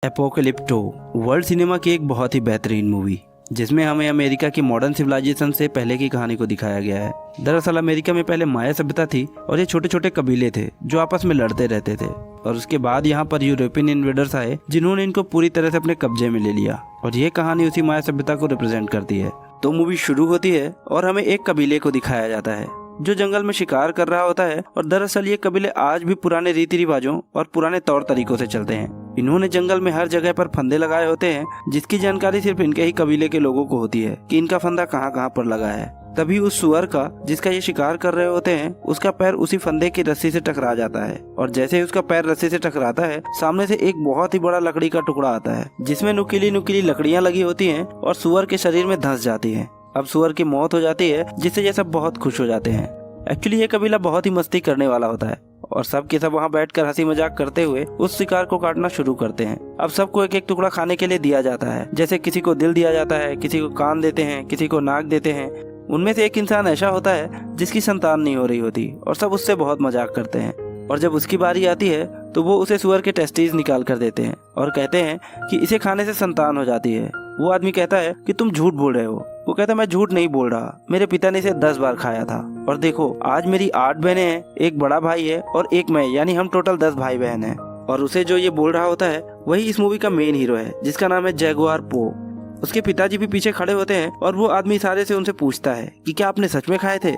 एपोकलिप्टो world cinema की एक बहुत ही बेहतरीन मूवी जिसमें हमें अमेरिका की मॉडर्न सिविलाइजेशन से पहले की कहानी को दिखाया गया है। दरअसल अमेरिका में पहले माया सभ्यता थी और ये छोटे छोटे कबीले थे जो आपस में लड़ते रहते थे, और उसके बाद यहाँ पर यूरोपियन इन्वेडर्स आए जिन्होंने इनको पूरी तरह से अपने कब्जे में ले लिया, और ये कहानी उसी माया सभ्यता को रिप्रेजेंट करती है। तो मूवी शुरू होती है और हमें एक कबीले को दिखाया जाता है जो जंगल में शिकार कर रहा होता है, और दरअसल ये कबीले आज भी पुराने रीति रिवाजों और पुराने तौर तरीकों से चलते हैं। इन्होंने जंगल में हर जगह पर फंदे लगाए होते हैं जिसकी जानकारी सिर्फ इनके ही कबीले के लोगों को होती है कि इनका फंदा कहाँ कहाँ पर लगा है। तभी उस सुअर का जिसका ये शिकार कर रहे होते हैं उसका पैर उसी फंदे की रस्सी से टकरा जाता है, और जैसे ही उसका पैर रस्सी से टकराता है सामने से एक बहुत ही बड़ा लकड़ी का टुकड़ा आता है जिसमें नुकीली नुकीली लकड़ियां लगी होती हैं और सुअर के शरीर में धंस जाती है। अब सुअर की मौत हो जाती है जिससे ये सब बहुत खुश हो जाते हैं। एक्चुअली ये कबीला बहुत ही मस्ती करने वाला होता है और सब के सब वहाँ बैठकर हंसी मजाक करते हुए उस शिकार को काटना शुरू करते हैं। अब सबको एक एक टुकड़ा खाने के लिए दिया जाता है, जैसे किसी को दिल दिया जाता है, किसी को कान देते हैं, किसी को नाक देते हैं। उनमें से एक इंसान ऐसा होता है जिसकी संतान नहीं हो रही होती और सब उससे बहुत मजाक करते हैं, और जब उसकी बारी आती है तो वो उसे सुअर के टेस्टीज निकाल कर देते हैं और कहते हैं कि इसे खाने से संतान हो जाती है। वो आदमी कहता है कि तुम झूठ बोल रहे हो। वो कहता है मैं झूठ नहीं बोल रहा, मेरे पिता ने इसे 10 बार खाया था, और देखो आज मेरी 8 बहनें हैं, एक बड़ा भाई है और एक मैं, यानी हम टोटल 10 भाई बहन हैं। और उसे जो ये बोल रहा होता है वही इस मूवी का मेन हीरो है जिसका नाम है जैगुआर पो। उसके पिताजी भी पीछे खड़े होते हैं और वो आदमी इशारे से उनसे पूछता है कि क्या आपने सच में खाए थे।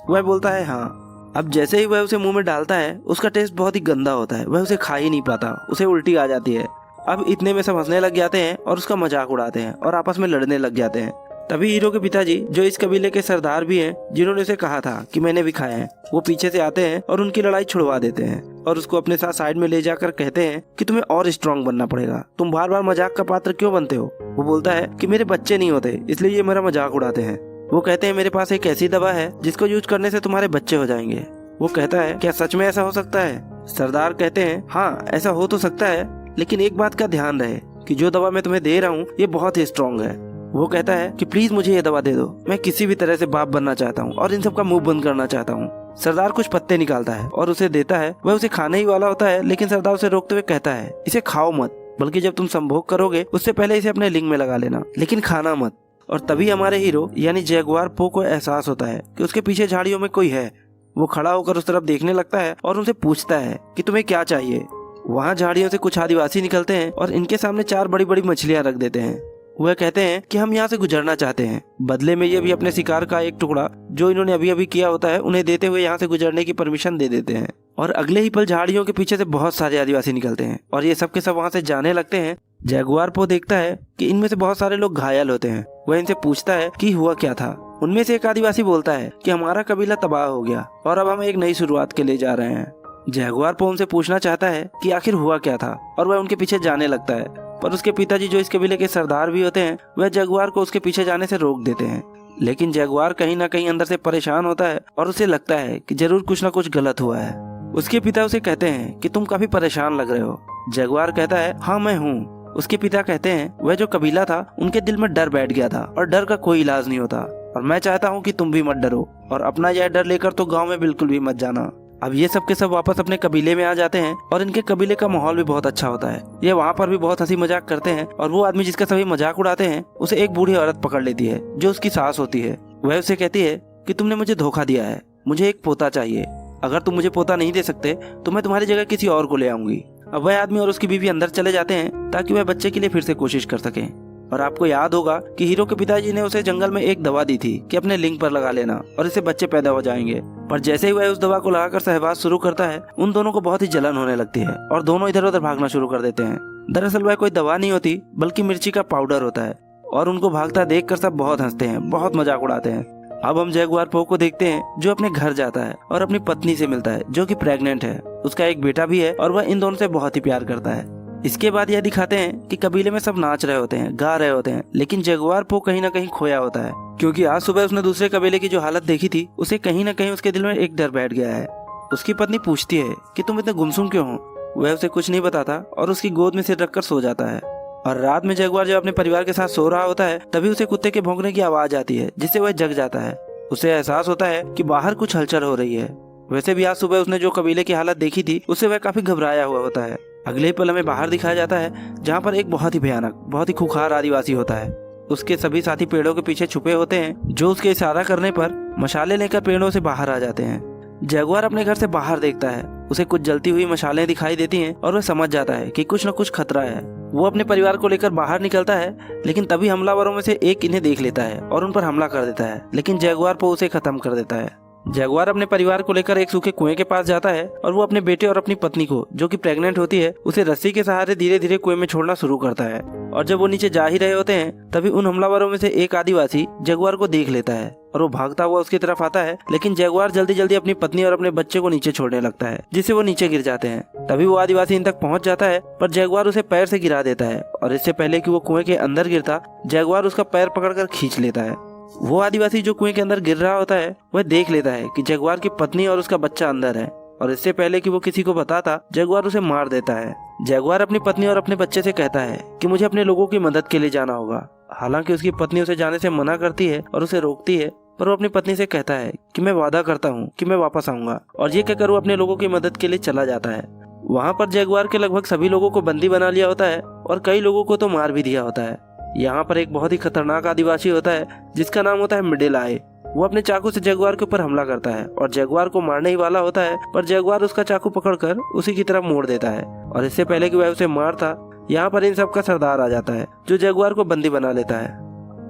वह बोलता है हाँ। अब जैसे ही वह उसे मुंह में डालता है उसका टेस्ट बहुत ही गंदा होता है, वह उसे खा ही नहीं पाता, उसे उल्टी आ जाती है। अब इतने में सब हंसने लग जाते हैं और उसका मजाक उड़ाते हैं और आपस में लड़ने लग जाते हैं। तभी हीरो के पिताजी, जो इस कबीले के सरदार भी हैं जिन्होंने उसे कहा था कि मैंने भी खाया है, वो पीछे से आते हैं और उनकी लड़ाई छुड़वा देते हैं और उसको अपने साथ साइड में ले जाकर कहते हैं कि तुम्हें और स्ट्रांग बनना पड़ेगा, तुम बार बार मजाक का पात्र क्यों बनते हो। वो बोलता है कि मेरे बच्चे नहीं होते इसलिए ये मेरा मजाक उड़ाते हैं। वो कहते हैं मेरे पास एक ऐसी दवा है जिसको यूज करने से तुम्हारे बच्चे हो जाएंगे। वो कहता है क्या सच में ऐसा हो सकता है। सरदार कहते हैं हाँ ऐसा हो तो सकता है, लेकिन एक बात का ध्यान रहे कि जो दवा मैं तुम्हें दे रहा हूँ ये बहुत ही स्ट्रांग है। वो कहता है कि प्लीज मुझे ये दवा दे दो, मैं किसी भी तरह से बाप बनना चाहता हूँ और इन सब का मुंह बंद करना चाहता हूँ। सरदार कुछ पत्ते निकालता है और उसे देता है। वह उसे खाने ही वाला होता है, लेकिन सरदार उसे रोकते हुए कहता है इसे खाओ मत, बल्कि जब तुम संभोग करोगे उससे पहले इसे अपने लिंग में लगा लेना, लेकिन खाना मत। और तभी हमारे हीरो यानी जैगुआर पो को एहसास होता है कि उसके पीछे झाड़ियों में कोई है। वो खड़ा होकर उस तरफ देखने लगता है और उनसे पूछता है कि तुम्हें क्या चाहिए। वहाँ झाड़ियों से कुछ आदिवासी निकलते हैं और इनके सामने 4 बड़ी बड़ी मछलियाँ रख देते हैं। वह कहते हैं कि हम यहाँ से गुजरना चाहते हैं, बदले में ये भी अपने शिकार का एक टुकड़ा जो इन्होंने अभी अभी किया होता है उन्हें देते हुए यहाँ से गुजरने की परमिशन दे देते हैं। और अगले ही पल झाड़ियों के पीछे से बहुत सारे आदिवासी निकलते हैं और ये सब के सब वहाँ से जाने लगते हैं। जैगुआर पो देखता है कि इनमें से बहुत सारे लोग घायल होते हैं। वह इनसे पूछता है कि हुआ क्या था। उनमें से एक आदिवासी बोलता है कि हमारा कबीला तबाह हो गया और अब हम एक नई शुरुआत के लिए जा रहे हैं। जैगुआर पो उनसे पूछना चाहता है कि आखिर हुआ क्या था, और वह उनके पीछे जाने लगता है, पर उसके पिताजी जो इस कबीले के सरदार भी होते हैं वह जैगुआर को उसके पीछे जाने से रोक देते हैं। लेकिन जैगुआर कहीं ना कहीं अंदर से परेशान होता है और उसे लगता है कि जरूर कुछ ना कुछ गलत हुआ है। उसके पिता उसे कहते हैं कि तुम काफी परेशान लग रहे हो। जैगुआर कहता है हाँ मैं हूँ। उसके पिता कहते हैं वह जो कबीला था उनके दिल में डर बैठ गया था और डर का कोई इलाज नहीं होता, और मैं चाहता हूँ कि तुम भी मत डरो और अपना यह डर लेकर तो गाँव में बिल्कुल भी मत जाना। अब ये सब के सब वापस अपने कबीले में आ जाते हैं और इनके कबीले का माहौल भी बहुत अच्छा होता है। ये वहाँ पर भी बहुत हंसी मजाक करते हैं, और वो आदमी जिसका सभी मजाक उड़ाते हैं उसे एक बूढ़ी औरत पकड़ लेती है जो उसकी सास होती है। वह उसे कहती है कि तुमने मुझे धोखा दिया है, मुझे एक पोता चाहिए, अगर तुम मुझे पोता नहीं दे सकते तो मैं तुम्हारी जगह किसी और को ले आऊंगी। अब वह आदमी और उसकी बीवी अंदर चले जाते हैं ताकि वह बच्चे के लिए फिर से कोशिश कर सके। और आपको याद होगा कि हीरो के पिताजी ने उसे जंगल में एक दवा दी थी कि अपने लिंग पर लगा लेना और इससे बच्चे पैदा हो जाएंगे। पर जैसे ही वह उस दवा को लगाकर सहवास शुरू करता है उन दोनों को बहुत ही जलन होने लगती है और दोनों इधर उधर भागना शुरू कर देते हैं। दरअसल वह कोई दवा नहीं होती बल्कि मिर्ची का पाउडर होता है, और उनको भागता देखकर सब बहुत हंसते हैं, बहुत मजाक उड़ाते हैं। अब हम जैगुआर पो को देखते हैं जो अपने घर जाता है और अपनी पत्नी से मिलता है जो कि प्रेग्नेंट है। उसका एक बेटा भी है और वह इन दोनों से बहुत ही प्यार करता है। इसके बाद यह दिखाते हैं कि कबीले में सब नाच रहे होते हैं, गा रहे होते हैं, लेकिन जैगुआर पो कहीं ना कहीं खोया होता है, क्योंकि आज सुबह उसने दूसरे कबीले की जो हालत देखी थी उसे कहीं ना कहीं उसके दिल में एक डर बैठ गया है। उसकी पत्नी पूछती है कि तुम इतने गुमसुम क्यों हो। वह उसे कुछ नहीं बताता और उसकी गोद में सिर रखकर सो जाता है। और रात में जैगुआर जब अपने परिवार के साथ सो रहा होता है तभी उसे कुत्ते के भौंकने की आवाज आती है जिससे वह जग जाता है। उसे एहसास होता है कि बाहर कुछ हलचल हो रही है। वैसे भी आज सुबह उसने जो कबीले की हालत देखी थी उससे वह काफी घबराया हुआ होता है। अगले ही पल हमें बाहर दिखाया जाता है, जहाँ पर एक बहुत ही भयानक, बहुत ही खूंखार आदिवासी होता है। उसके सभी साथी पेड़ों के पीछे छुपे होते हैं, जो उसके इशारा करने पर मशाले लेकर पेड़ों से बाहर आ जाते हैं। जगुआर अपने घर से बाहर देखता है, उसे कुछ जलती हुई मशालें दिखाई देती हैं और वह समझ जाता है कि कुछ न कुछ खतरा है। वो अपने परिवार को लेकर बाहर निकलता है, लेकिन तभी हमलावरों में से एक इन्हें देख लेता है और उन पर हमला कर देता है, लेकिन जगुआर को उसे खत्म कर देता है। जगुआर अपने परिवार को लेकर एक सूखे कुएं के पास जाता है और वो अपने बेटे और अपनी पत्नी को, जो कि प्रेग्नेंट होती है, उसे रस्सी के सहारे धीरे धीरे कुएं में छोड़ना शुरू करता है। और जब वो नीचे जा ही रहे होते हैं, तभी उन हमलावरों में से एक आदिवासी जगुआर को देख लेता है और वो भागता हुआ उसकी तरफ आता है, लेकिन जगुआर जल्दी जल्दी अपनी पत्नी और अपने बच्चे को नीचे छोड़ने लगता है, जिससे वो नीचे गिर जाते हैं। तभी वो आदिवासी इन तक पहुंच जाता है, पर जगुआर उसे पैर से गिरा देता है और इससे पहले कि वो कुएं के अंदर गिरता, जगुआर उसका पैर पकड़कर खींच लेता है। वो आदिवासी जो कुएं के अंदर गिर रहा होता है, वह देख लेता है कि जगुआर की पत्नी और उसका बच्चा अंदर है, और इससे पहले कि वो किसी को बताता, जगुआर उसे मार देता है। जगुआर अपनी पत्नी और अपने बच्चे से कहता है कि मुझे अपने लोगों की मदद के लिए जाना होगा। हालांकि उसकी पत्नी उसे जाने से मना करती है और उसे रोकती है, पर वो अपनी पत्नी से कहता है कि मैं वादा करता हूँ कि मैं वापस आऊंगा, और ये कहकर वो अपने लोगों की मदद के लिए चला जाता है। वहाँ पर जगुआर के लगभग सभी लोगों को बंदी बना लिया होता है और कई लोगों को तो मार भी दिया होता है। यहाँ पर एक बहुत ही खतरनाक आदिवासी होता है, जिसका नाम होता है मिडिल आय। वो अपने चाकू से जगुआर के ऊपर हमला करता है और जगुआर को मारने ही वाला होता है, पर जगुआर उसका चाकू पकड़कर उसी की तरफ मोड़ देता है, और इससे पहले कि वह उसे मारता, यहाँ पर इन सब का सरदार आ जाता है, जो जगुआर को बंदी बना लेता है।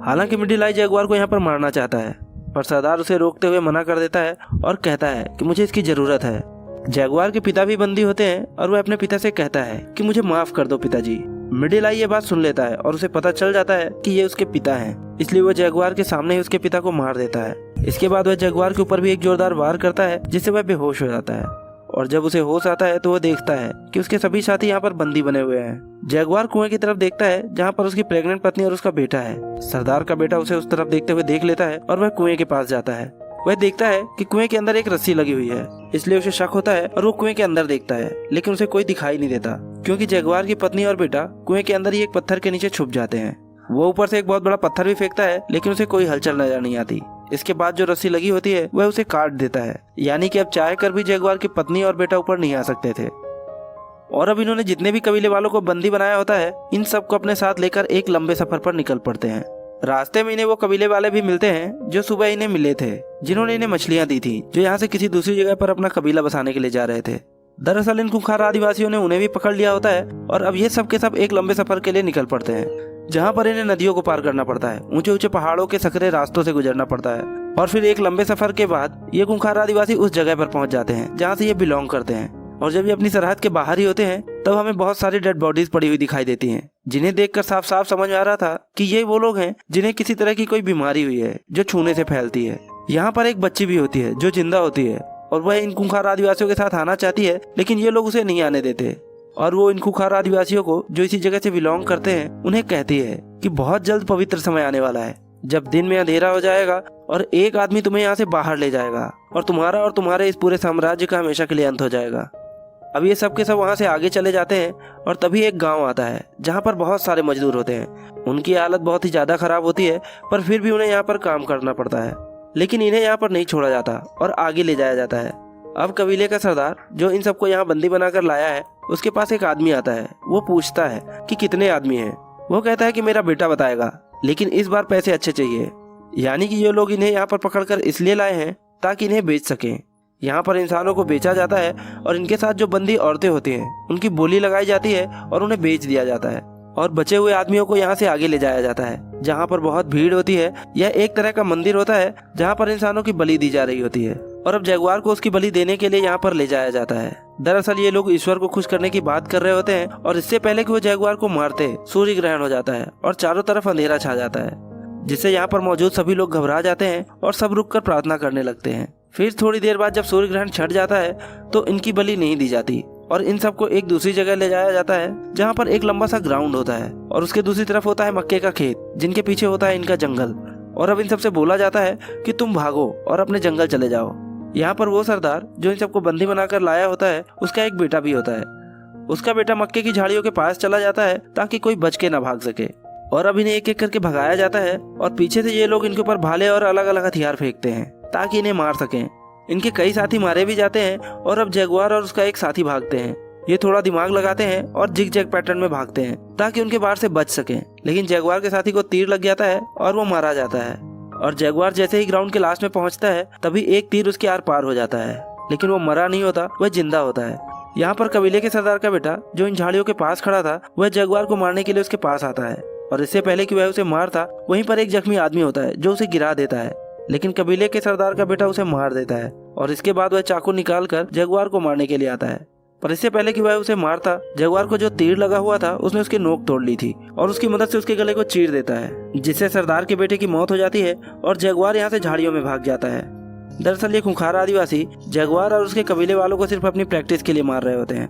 हालांकि मिडिल आय जगुआर को यहाँ पर मारना चाहता है, पर सरदार उसे रोकते हुए मना कर देता है और कहता है कि मुझे इसकी जरूरत है। जगुआर के पिता भी बंदी होते हैं और वह अपने पिता से कहता है कि मुझे माफ कर दो पिताजी। मिडिल आय ये बात सुन लेता है और उसे पता चल जाता है कि ये उसके पिता हैं, इसलिए वह जगुआर के सामने ही उसके पिता को मार देता है। इसके बाद वह जगुआर के ऊपर भी एक जोरदार वार करता है, जिससे वह बेहोश हो जाता है। और जब उसे होश आता है तो वह देखता है कि उसके सभी साथी यहाँ पर बंदी बने हुए हैं। जगुआर कुएं की तरफ देखता है, जहाँ पर उसकी प्रेग्नेंट पत्नी और उसका बेटा है। सरदार का बेटा उसे उस तरफ देखते हुए देख लेता है और वह कुएं के पास जाता है। वह देखता है कि कुएं के अंदर एक रस्सी लगी हुई है, इसलिए उसे शक होता है और वो कुएं के अंदर देखता है, लेकिन उसे कोई दिखाई नहीं देता, क्योंकि जगुआर की पत्नी और बेटा कुएं के अंदर ही एक पत्थर के नीचे छुप जाते हैं। वो ऊपर से एक बहुत बड़ा पत्थर भी फेंकता है, लेकिन उसे कोई हलचल नजर नहीं आती। इसके बाद जो रस्सी लगी होती है वह उसे काट देता है, यानी कि अब चाह कर भी जगुआर की पत्नी और बेटा ऊपर नहीं आ सकते थे। और अब इन्होंने जितने भी कबीले वालों को बंदी बनाया होता है, इन सबको अपने साथ लेकर एक लंबे सफर पर निकल पड़ते हैं। रास्ते में इन्हें वो कबीले वाले भी मिलते हैं जो सुबह इन्हें मिले थे, जिन्होंने इन्हें मछलियां दी थी, जो यहाँ से किसी दूसरी जगह पर अपना कबीला बसाने के लिए जा रहे थे। दरअसल इन खूंखार आदिवासियों ने उन्हें भी पकड़ लिया होता है और अब ये सब के सब एक लंबे सफर के लिए निकल पड़ते हैं, जहाँ पर इन्हें नदियों को पार करना पड़ता है, ऊंचे ऊंचे पहाड़ों के सकरे रास्तों से गुजरना पड़ता है, और फिर एक लंबे सफर के बाद ये खूंखार आदिवासी उस जगह पर पहुंच जाते हैं जहाँ से ये बिलोंग करते हैं। और जब ये अपनी सरहद के बाहर ही होते हैं, तब हमें बहुत सारी डेड बॉडीज पड़ी हुई दिखाई देती हैं, जिन्हें देखकर साफ साफ समझ आ रहा था कि ये वो लोग हैं जिन्हें किसी तरह की कोई बीमारी हुई है, जो छूने से फैलती है। यहाँ पर एक बच्ची भी होती है जो जिंदा होती है, और वह इन खूंखार आदिवासियों के साथ आना चाहती है, लेकिन ये लोग उसे नहीं आने देते। और वो इन खूंखार आदिवासियों को, जो इसी जगह से बिलोंग करते हैं, उन्हें कहती है कि बहुत जल्द पवित्र समय आने वाला है, जब दिन में अंधेरा हो जाएगा और एक आदमी तुम्हें यहाँ से बाहर ले जाएगा, और तुम्हारा और तुम्हारे इस पूरे साम्राज्य का हमेशा के लिए अंत हो जाएगा। अब ये सब के सब वहाँ से आगे चले जाते हैं, और तभी एक गांव आता है जहाँ पर बहुत सारे मजदूर होते हैं। उनकी हालत बहुत ही ज़्यादा खराब होती है, पर फिर भी उन्हें यहाँ पर काम करना पड़ता है, लेकिन इन्हें यहाँ पर नहीं छोड़ा जाता और आगे ले जाया जाता है। अब कबीले का सरदार, जो इन सबको यहाँ बंदी बनाकर लाया है, उसके पास एक आदमी आता है। वो पूछता है कि कितने आदमी हैं। वो कहता है कि मेरा बेटा बताएगा, लेकिन इस बार पैसे अच्छे चाहिए। यानी कि ये लोग इन्हें यहाँ पर पकड़कर इसलिए लाए हैं ताकि इन्हें बेच सकें। यहाँ पर इंसानों को बेचा जाता है, और इनके साथ जो बंदी औरतें होती हैं उनकी बोली लगाई जाती है और उन्हें बेच दिया जाता है, और बचे हुए आदमियों को यहाँ से आगे ले जाया जाता है, जहाँ पर बहुत भीड़ होती है। यह एक तरह का मंदिर होता है जहाँ पर इंसानों की बलि दी जा रही होती है, और अब जगुआर को उसकी बलि देने के लिए यहाँ पर ले जाया जाता है। दरअसल ये लोग ईश्वर को खुश करने की बात कर रहे होते हैं, और इससे पहले कि वो जगुआर को मारते, सूर्य ग्रहण हो जाता है और चारों तरफ अंधेरा छा जाता है, जिससे यहाँ पर मौजूद सभी लोग घबरा जाते हैं और सब रुककर प्रार्थना करने लगते हैं। फिर थोड़ी देर बाद जब सूर्य ग्रहण छट जाता है, तो इनकी बलि नहीं दी जाती, और इन सबको एक दूसरी जगह ले जाया जाता है, जहाँ पर एक लंबा सा ग्राउंड होता है, और उसके दूसरी तरफ होता है मक्के का खेत, जिनके पीछे होता है इनका जंगल। और अब इन सबसे बोला जाता है कि तुम भागो और अपने जंगल चले जाओ। यहाँ पर वो सरदार, जो इन सबको बंदी बनाकर लाया होता है, उसका एक बेटा भी होता है। उसका बेटा मक्के की झाड़ियों के पास चला जाता है ताकि कोई बच के न भाग सके, और अब इन्हें एक एक करके भगाया जाता है, और पीछे से ये लोग इनके ऊपर भाले और अलग अलग हथियार फेंकते हैं ताकि इन्हें मार सकें। इनके कई साथी मारे भी जाते हैं, और अब जगुआर और उसका एक साथी भागते हैं। ये थोड़ा दिमाग लगाते हैं और जिग जैग पैटर्न में भागते हैं ताकि उनके बाढ़ से बच सकें, लेकिन जगुआर के साथी को तीर लग जाता है और वो मारा जाता है। और जगुआर जैसे ही ग्राउंड के लास्ट में पहुंचता है तभी एक तीर उसके आर पार हो जाता है, लेकिन वो मरा नहीं होता, वह जिंदा होता है। यहाँ पर कबीले के सरदार का बेटा जो इन झाड़ियों के पास खड़ा था वह जगुआर को मारने के लिए उसके पास आता है, और इससे पहले कि वह उसे मारता वहीं पर एक जख्मी आदमी होता है जो उसे गिरा देता है, लेकिन कबीले के सरदार का बेटा उसे मार देता है और इसके बाद वह चाकू निकाल कर जगुआर को मारने के लिए आता है। पर इससे पहले कि वह उसे मारता, जगुआर को जो तीर लगा हुआ था उसने उसकी नोक तोड़ ली थी और उसकी मदद से उसके गले को चीर देता है, जिससे सरदार के बेटे की मौत हो जाती है और जगुआर यहाँ से झाड़ियों में भाग जाता है। दरअसल ये खूंखार आदिवासी जगुआर और उसके कबीले वालों को सिर्फ अपनी प्रैक्टिस के लिए मार रहे होते हैं।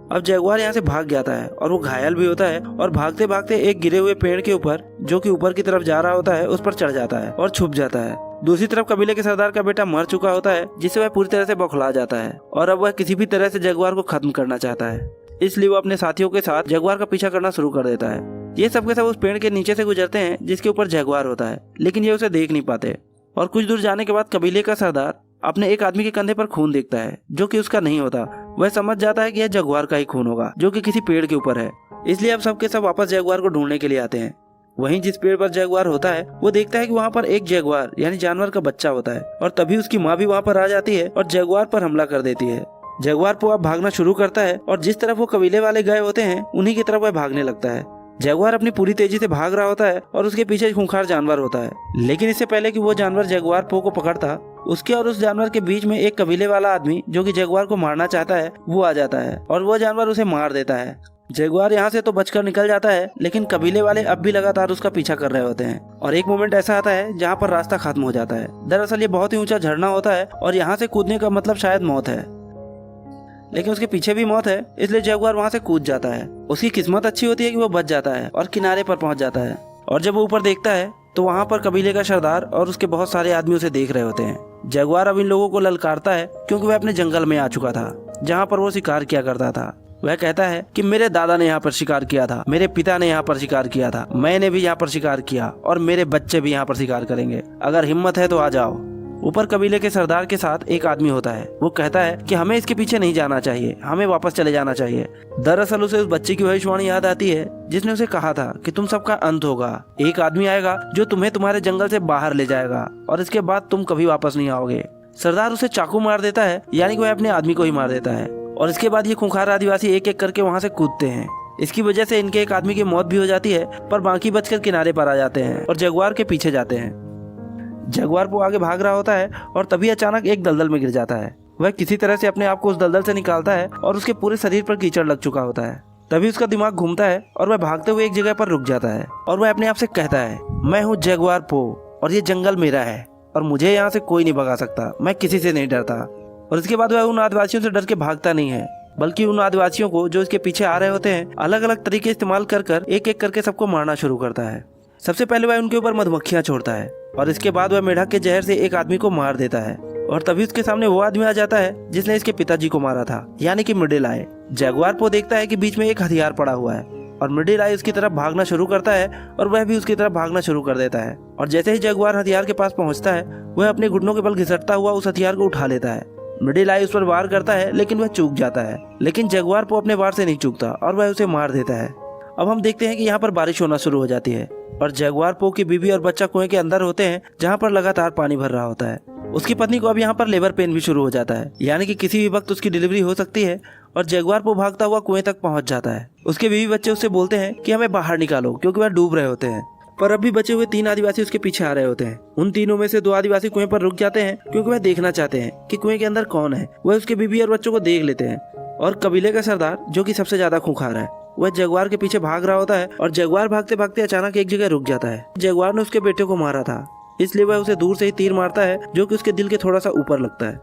अब जगुआर यहाँ से भाग जाता है और वो घायल भी होता है और भागते भागते एक गिरे हुए पेड़ के ऊपर जो कि ऊपर की तरफ जा रहा होता है उस पर चढ़ जाता है और छुप जाता है। दूसरी तरफ कबीले के सरदार का बेटा मर चुका होता है, जिससे वह पूरी तरह से बौखला जाता है और अब वह किसी भी तरह से जगुआर को खत्म करना चाहता है, इसलिए वो अपने साथियों के साथ जगुआर का पीछा करना शुरू कर देता है। ये सब के सब उस पेड़ के नीचे से गुजरते हैं जिसके ऊपर जगुआर होता है, लेकिन ये उसे देख नहीं पाते। और कुछ दूर जाने के बाद कबीले का सरदार अपने एक आदमी के कंधे पर खून देखता है जो कि उसका नहीं होता। वह समझ जाता है कि यह जगुआर का ही खून होगा जो कि किसी पेड़ के ऊपर है, इसलिए अब सबके सब वापस जगुआर को ढूंढने के लिए आते हैं। वहीं जिस पेड़ पर जगुआर होता है वो देखता है कि वहाँ पर एक जगुआर यानी जानवर का बच्चा होता है, और तभी उसकी माँ भी वहाँ पर आ जाती है और जगुआर पर हमला कर देती है। जगुआर को अब भागना शुरू करता है और जिस तरफ वो कबीले वाले गए होते हैं उन्हीं की तरफ वह भागने लगता है। जगुआर अपनी पूरी तेजी से भाग रहा होता है और उसके पीछे खूंखार जानवर होता है, लेकिन इससे पहले कि वो जानवर जगुआर पो को पकड़ता, उसके और उस जानवर के बीच में एक कबीले वाला आदमी जो कि जगुआर को मारना चाहता है वो आ जाता है और वो जानवर उसे मार देता है। जगुआर यहाँ से तो बचकर निकल जाता है, लेकिन कबीले वाले अब भी लगातार उसका पीछा कर रहे होते हैं और एक मोमेंट ऐसा आता है जहाँ पर रास्ता खत्म हो जाता है। दरअसल ये बहुत ही ऊंचा झरना होता है और यहाँ से कूदने का मतलब शायद मौत है, लेकिन उसके पीछे भी मौत है, इसलिए जगुआर वहाँ से कूद जाता है। उसकी किस्मत अच्छी होती है कि वो बच जाता है और किनारे पर पहुंच जाता है, और जब वो ऊपर देखता है तो वहाँ पर कबीले का सरदार और उसके बहुत सारे आदमी उसे देख रहे होते हैं। जगुआर अब इन लोगों को ललकारता है क्योंकि वह अपने जंगल में आ चुका था जहाँ पर वो शिकार किया करता था। वह कहता है कि मेरे दादा ने यहाँ पर शिकार किया था, मेरे पिता ने यहाँ पर शिकार किया था, मैंने भी यहाँ पर शिकार किया और मेरे बच्चे भी यहाँ पर शिकार करेंगे, अगर हिम्मत है तो आ जाओ। ऊपर कबीले के सरदार के साथ एक आदमी होता है, वो कहता है कि हमें इसके पीछे नहीं जाना चाहिए, हमें वापस चले जाना चाहिए। दरअसल उसे उस बच्चे की भविष्यवाणी याद आती है जिसने उसे कहा था कि तुम सबका अंत होगा, एक आदमी आएगा जो तुम्हें तुम्हारे जंगल से बाहर ले जाएगा और इसके बाद तुम कभी वापस नहीं आओगे। सरदार उसे चाकू मार देता है, यानी कि वह अपने आदमी को ही मार देता है, और इसके बाद ये खूंखार आदिवासी एक एक करके वहाँ से कूदते हैं। इसकी वजह से इनके एक आदमी की मौत भी हो जाती है, पर बाकी बचकर किनारे पर आ जाते हैं और जगुआर के पीछे जाते हैं। जगुआर वो आगे भाग रहा होता है और तभी अचानक एक दलदल में गिर जाता है। वह किसी तरह से अपने आप को उस दलदल से निकालता है और उसके पूरे शरीर पर कीचड़ लग चुका होता है। तभी उसका दिमाग घूमता है और वह भागते हुए एक जगह पर रुक जाता है और वह अपने आप से कहता है, मैं हूँ जगुआर पो और ये जंगल मेरा है और मुझे यहाँ से कोई नहीं भगा सकता, मैं किसी से नहीं डरता। और इसके बाद वह उन आदिवासियों से डर के भागता नहीं है, बल्कि उन आदिवासियों को जो इसके पीछे आ रहे होते हैं अलग अलग तरीके इस्तेमाल कर कर एक एक करके सबको मारना शुरू करता है। सबसे पहले वह उनके ऊपर मधुमक्खियां छोड़ता है और इसके बाद वह मेढक के जहर से एक आदमी को मार देता है, और तभी उसके सामने वो आदमी आ जाता है जिसने इसके पिताजी को मारा था, यानी कि मिडिल आई। जगुआर पो देखता है कि बीच में एक हथियार पड़ा हुआ है और मिडिल आई उसकी तरफ भागना शुरू करता है और वह भी उसकी तरफ भागना शुरू कर देता है। और जैसे ही जगुआर हथियार के पास पहुंचता है वह अपने घुटनों के बल घिसटता हुआ उस हथियार को उठा लेता है। मिडिल आई उस पर वार करता है लेकिन वह चूक जाता है, लेकिन जगुआर पो अपने वार से नहीं चूकता और वह उसे मार देता है। अब हम देखते हैं कि यहाँ पर बारिश होना शुरू हो जाती है और जगुआर पो की बीवी और बच्चा कुएं के अंदर होते हैं जहाँ पर लगातार पानी भर रहा होता है। उसकी पत्नी को अब यहाँ पर लेबर पेन भी शुरू हो जाता है, यानी कि किसी भी वक्त उसकी डिलीवरी हो सकती है, और जगुआर पो भागता हुआ कुएं तक पहुंच जाता है। उसके बीवी बच्चे उससे बोलते हैं कि हमें बाहर निकालो क्योंकि वह डूब रहे होते हैं, पर अब भी बचे हुए 3 आदिवासी उसके पीछे आ रहे होते हैं। उन तीनों में से 2 आदिवासी कुएं पर रुक जाते हैं क्योंकि वह देखना चाहते हैं कि कुएं के अंदर कौन है। वह उसके बीवी और बच्चों को देख लेते हैं, और कबीले का सरदार जो कि सबसे ज्यादा खूंखार है वह जगुआर के पीछे भाग रहा होता है, और जगुआर भागते भागते अचानक एक जगह रुक जाता है। जगुआर ने उसके बेटे को मारा था, इसलिए वह उसे दूर से ही तीर मारता है जो कि उसके दिल के थोड़ा सा ऊपर लगता है।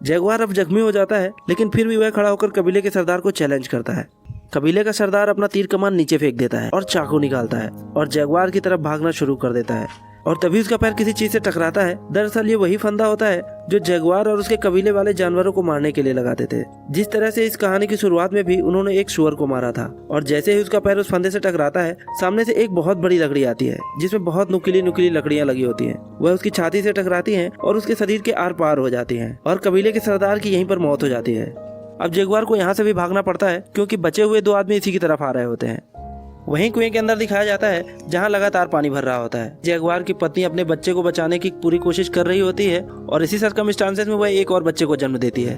जगुआर अब जख्मी हो जाता है, लेकिन फिर भी वह खड़ा होकर कबीले के सरदार को चैलेंज करता है। कबीले का सरदार अपना तीर कमान नीचे फेंक देता है और चाकू निकालता है और जगुआर की तरफ भागना शुरू कर देता है, और तभी उसका पैर किसी चीज से टकराता है। दरअसल ये वही फंदा होता है जो जगुआर और उसके कबीले वाले जानवरों को मारने के लिए लगाते थे। जिस तरह से इस कहानी की शुरुआत में भी उन्होंने एक सुअर को मारा था, और जैसे ही उसका पैर उस फंदे से टकराता है सामने से एक बहुत बड़ी लकड़ी आती है जिसमें बहुत नुकीली नुकीली लकड़ियां लगी होती हैं। वह उसकी छाती से टकराती हैं और उसके शरीर के आर पार हो जाती हैं, और कबीले के सरदार की यहीं पर मौत हो जाती है। अब जगुआर को यहाँ से भी भागना पड़ता है क्योंकि बचे हुए 2 आदमी इसी की तरफ आ रहे होते हैं। वहीं कुएं के अंदर दिखाया जाता है जहां लगातार पानी भर रहा होता है। जगुआर की पत्नी अपने बच्चे को बचाने की पूरी कोशिश कर रही होती है और इसी सर्कमस्टांसेस में वह एक और बच्चे को जन्म देती है।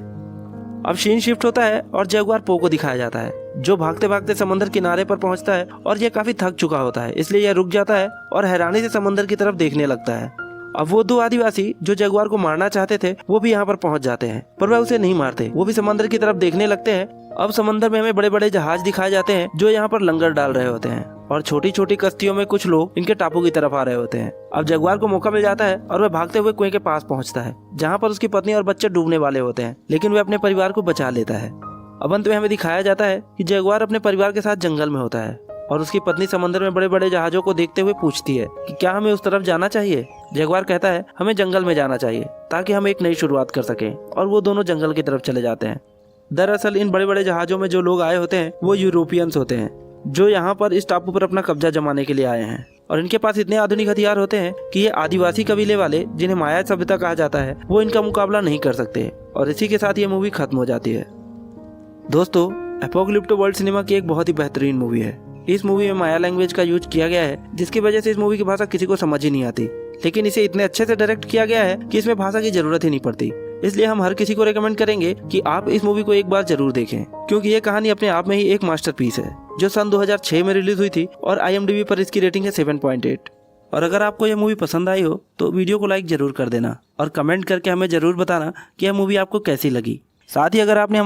अब सीन शिफ्ट होता है और जगुआर पो को दिखाया जाता है जो भागते भागते समंदर किनारे पर पहुंचता है और यह काफी थक चुका होता है, इसलिए यह रुक जाता है और हैरानी से समंदर की तरफ देखने लगता है। अब वो 2 आदिवासी जो जगुआर को मारना चाहते थे वो भी यहाँ पर पहुंच जाते हैं, पर वह उसे नहीं मारते। वो भी समंदर की तरफ देखने लगते हैं। अब समंदर में हमें बड़े बड़े जहाज दिखाए जाते हैं जो यहाँ पर लंगर डाल रहे होते हैं और छोटी छोटी कश्तियों में कुछ लोग इनके टापू की तरफ आ रहे होते हैं। अब जगुआर को मौका मिल जाता है और वह भागते हुए कुएं के पास पहुंचता है जहाँ पर उसकी पत्नी और बच्चे डूबने वाले होते हैं, लेकिन वह अपने परिवार को बचा लेता है। अब अंत में हमें दिखाया जाता है कि जगुआर अपने परिवार के साथ जंगल में होता है और उसकी पत्नी समंदर में बड़े बड़े जहाजों को देखते हुए पूछती है कि क्या हमें उस तरफ जाना चाहिए। जगुआर कहता है हमें जंगल में जाना चाहिए ताकि हम एक नई शुरुआत कर सकें, और वो दोनों जंगल की तरफ चले जाते हैं। दरअसल इन बड़े बड़े जहाजों में जो लोग आए होते हैं वो यूरोपियंस होते हैं जो यहाँ पर इस टापू पर अपना कब्जा जमाने के लिए आए हैं, और इनके पास इतने आधुनिक हथियार होते हैं कि ये आदिवासी कबीले वाले जिन्हें माया सभ्यता कहा जाता है वो इनका मुकाबला नहीं कर सकते। और इसी के साथ ये मूवी खत्म हो जाती है। दोस्तों, एपोकलिप्टो वर्ल्ड सिनेमा की एक बहुत ही बेहतरीन मूवी है। इस मूवी में माया लैंग्वेज का यूज किया गया है जिसकी वजह से इस मूवी की भाषा किसी को समझ ही नहीं आती, लेकिन इसे इतने अच्छे से डायरेक्ट किया गया है कि इसमें भाषा की जरूरत ही नहीं पड़ती। इसलिए हम हर किसी को रेकमेंड करेंगे कि आप इस मूवी को एक बार जरूर देखें, क्योंकि ये कहानी अपने आप में ही एक मास्टरपीस है जो सन 2006 में रिलीज हुई थी और IMDb पर इसकी रेटिंग है 7.8। और अगर आपको यह मूवी पसंद आई हो तो वीडियो को लाइक जरूर कर देना और कमेंट करके हमें जरूर बताना कि यह मूवी आपको कैसी लगी। साथ ही अगर आपने